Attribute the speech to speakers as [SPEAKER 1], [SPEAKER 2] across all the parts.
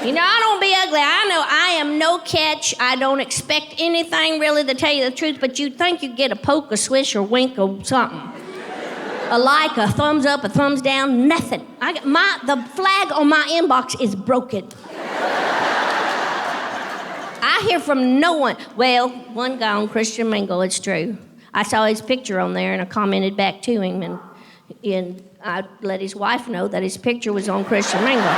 [SPEAKER 1] You know, I don't be ugly. I know I am no catch. I don't expect anything really, to tell you the truth, but you'd think you'd get a poke, a swish, or wink, or something. A like, a thumbs up, a thumbs down, nothing. The flag on my inbox is broken. I hear from no one. Well, one guy on Christian Mingle, it's true. I saw his picture on there and I commented back to him, and I let his wife know that his picture was on Christian Mingle.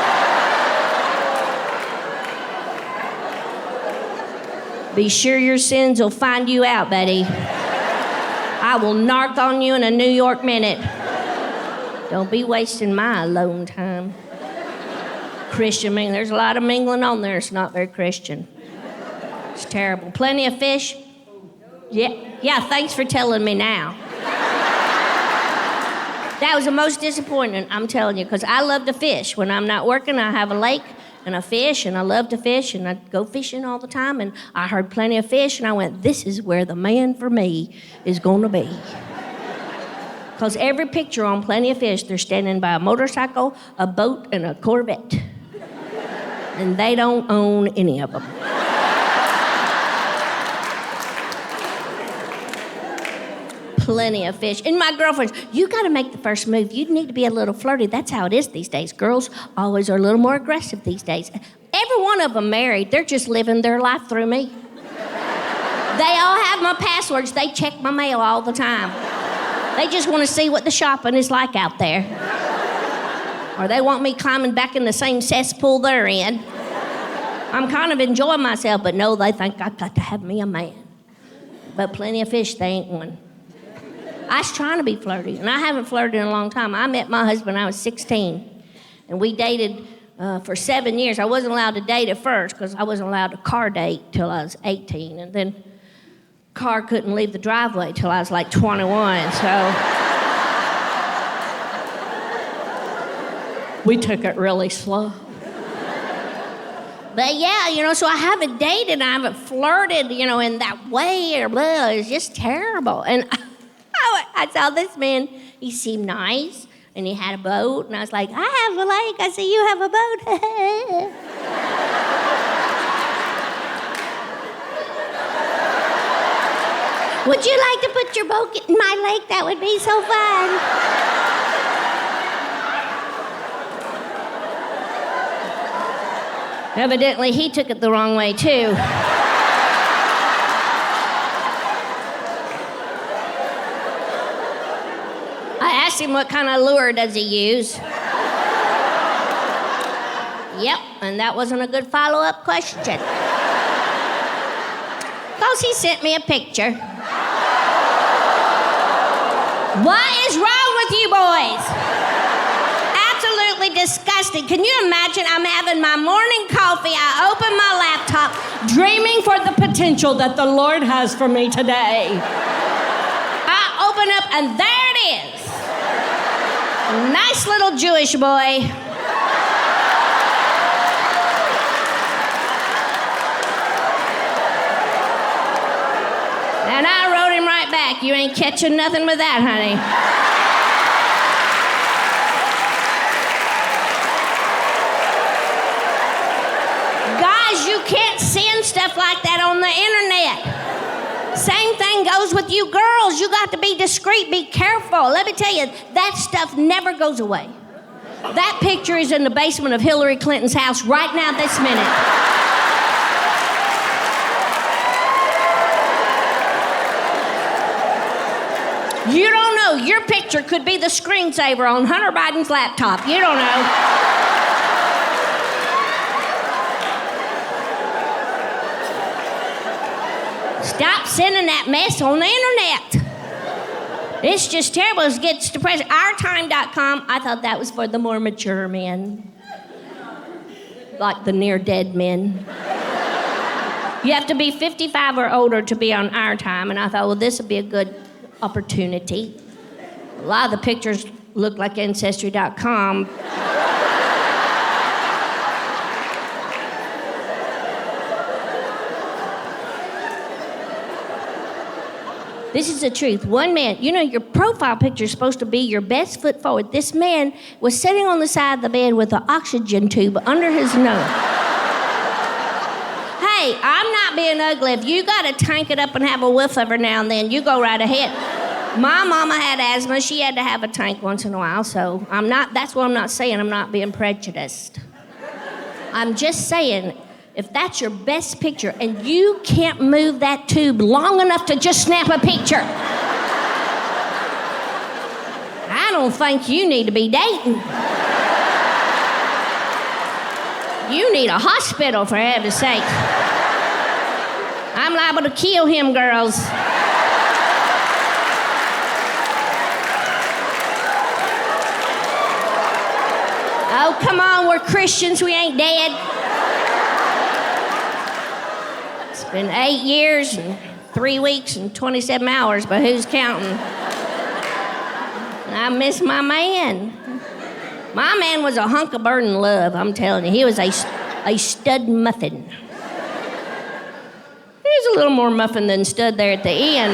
[SPEAKER 1] Be sure your sins will find you out, buddy. I will narc on you in a New York minute. Don't be wasting my alone time. Christian mingling. There's a lot of mingling on there. It's not very Christian. It's terrible. Plenty of fish? Yeah, thanks for telling me now. That was the most disappointing, I'm telling you, because I love to fish. When I'm not working, I have a lake and I fish, and I love to fish, and I go fishing all the time, and I heard plenty of fish, and I went, this is where the man for me is going to be. Because every picture on Plenty of Fish, they're standing by a motorcycle, a boat, and a Corvette. And they don't own any of them. Plenty of fish. And my girlfriends, you got to make the first move. You need to be a little flirty. That's how it is these days. Girls always are a little more aggressive these days. Every one of them married. They're just living their life through me. They all have my passwords. They check my mail all the time. They just want to see what the shopping is like out there. Or they want me climbing back in the same cesspool they're in. I'm kind of enjoying myself, but no, they think I've got to have me a man. But Plenty of Fish, they ain't one. I was trying to be flirty, and I haven't flirted in a long time. I met my husband when I was 16, and we dated for 7 years. I wasn't allowed to date at first because I wasn't allowed to car date till I was 18, and then car couldn't leave the driveway till I was like 21, so we took it really slow. But yeah, you know, so I haven't dated, I haven't flirted, you know, in that way or blah. It's just terrible. And I saw this man, he seemed nice, and he had a boat, and I was like, I have a lake, I see you have a boat. Would you like to put your boat in my lake? That would be so fun. Evidently, he took it the wrong way, too. I asked him what kind of lure does he use. Yep, and that wasn't a good follow-up question. Because he sent me a picture. What is wrong with you boys? Absolutely disgusting. Can you imagine? I'm having my morning coffee. I open my laptop, dreaming for the potential that the Lord has for me today. I open up, and there it is. A nice little Jewish boy. And I wrote him right back, you ain't catching nothing with that, honey. Guys, you can't send stuff like that on the internet. Same thing goes with you girls. You got to be discreet, be careful. Let me tell you, that stuff never goes away. That picture is in the basement of Hillary Clinton's house right now, this minute. You don't know. Your picture could be the screensaver on Hunter Biden's laptop. You don't know. Stop sending that mess on the internet. It's just terrible. It gets depressing. OurTime.com, I thought that was for the more mature men. Like the near-dead men. You have to be 55 or older to be on Our Time, and I thought, well, this would be a good opportunity. A lot of the pictures look like Ancestry.com. This is the truth. One man, you know, your profile picture is supposed to be your best foot forward. This man was sitting on the side of the bed with an oxygen tube under his nose. Hey, I'm not being ugly. If you got to tank it up and have a whiff every now and then, you go right ahead. My mama had asthma. She had to have a tank once in a while, so that's what I'm not saying. I'm not being prejudiced. I'm just saying, if that's your best picture and you can't move that tube long enough to just snap a picture, I don't think you need to be dating. You need a hospital, for heaven's sake. I'm liable to kill him, girls. Oh, come on, we're Christians, we ain't dead. It's been 8 years and 3 weeks and 27 hours, but who's counting? I miss my man. My man was a hunk of burning love, I'm telling you. He was a stud muffin. He was a little more muffin than stud there at the end.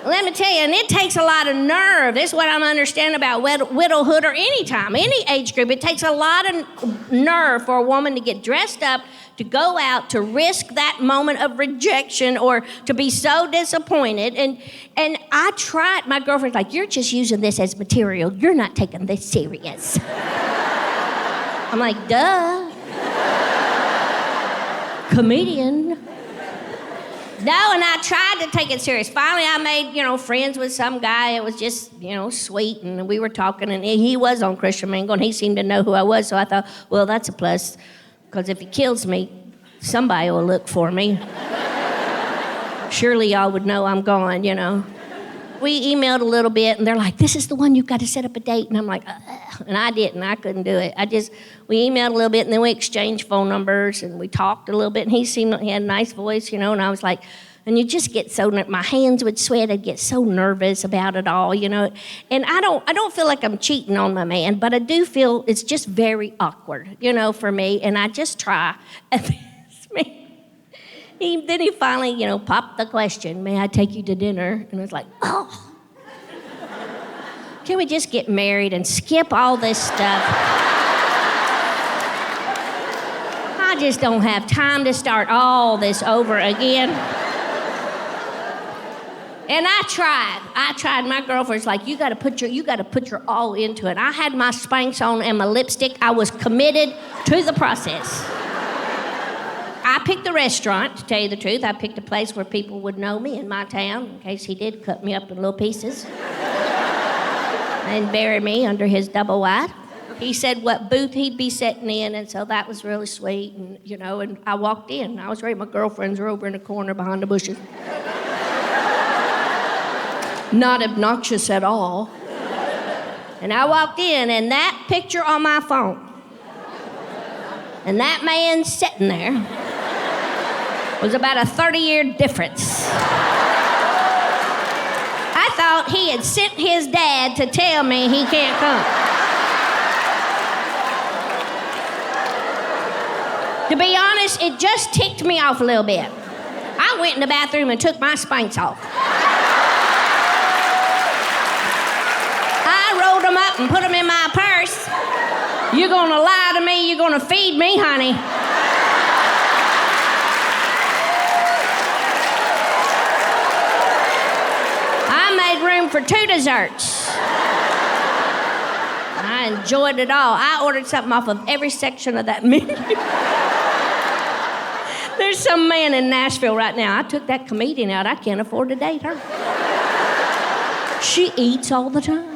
[SPEAKER 1] Let me tell you, and it takes a lot of nerve. This is what I'm understanding about widowhood or any time, any age group. It takes a lot of nerve for a woman to get dressed up, to go out, to risk that moment of rejection or to be so disappointed. And I tried, my girlfriend's like, you're just using this as material. You're not taking this serious. I'm like, duh. Comedian. No, and I tried to take it serious. Finally, I made, friends with some guy. It was just, sweet, and we were talking, and he was on Christian Mingle, and he seemed to know who I was, so I thought, well, that's a plus, because if he kills me, somebody will look for me. Surely y'all would know I'm gone, We emailed a little bit, and they're like, this is the one you've got to set up a date, and I'm like, and I didn't. I couldn't do it. We emailed a little bit, and then we exchanged phone numbers, and we talked a little bit, and he had a nice voice, and I was like, and you just get so, my hands would sweat, I'd get so nervous about it all, and I don't feel like I'm cheating on my man, but I do feel it's just very awkward, for me, and I just try. Then he finally, popped the question, may I take you to dinner? And I was like, oh. Can we just get married and skip all this stuff? I just don't have time to start all this over again. And I tried. My girlfriend's like, you gotta put your all into it. I had my Spanx on and my lipstick. I was committed to the process. I picked the restaurant, to tell you the truth. I picked a place where people would know me in my town, in case he did cut me up in little pieces and bury me under his double wide. He said what booth he'd be sitting in, and so that was really sweet. And, and I walked in. I was ready. My girlfriends were over in the corner behind the bushes. Not obnoxious at all. And I walked in, and that picture on my phone, and that man sitting there, was about a 30-year difference. I thought he had sent his dad to tell me he can't come. To be honest, it just ticked me off a little bit. I went in the bathroom and took my Spanx off. I rolled them up and put them in my purse. You're gonna lie to me, you're gonna feed me, honey. Room for 2 desserts. I enjoyed it all. I ordered something off of every section of that menu. There's some man in Nashville right now. I took that comedian out. I can't afford to date her. She eats all the time.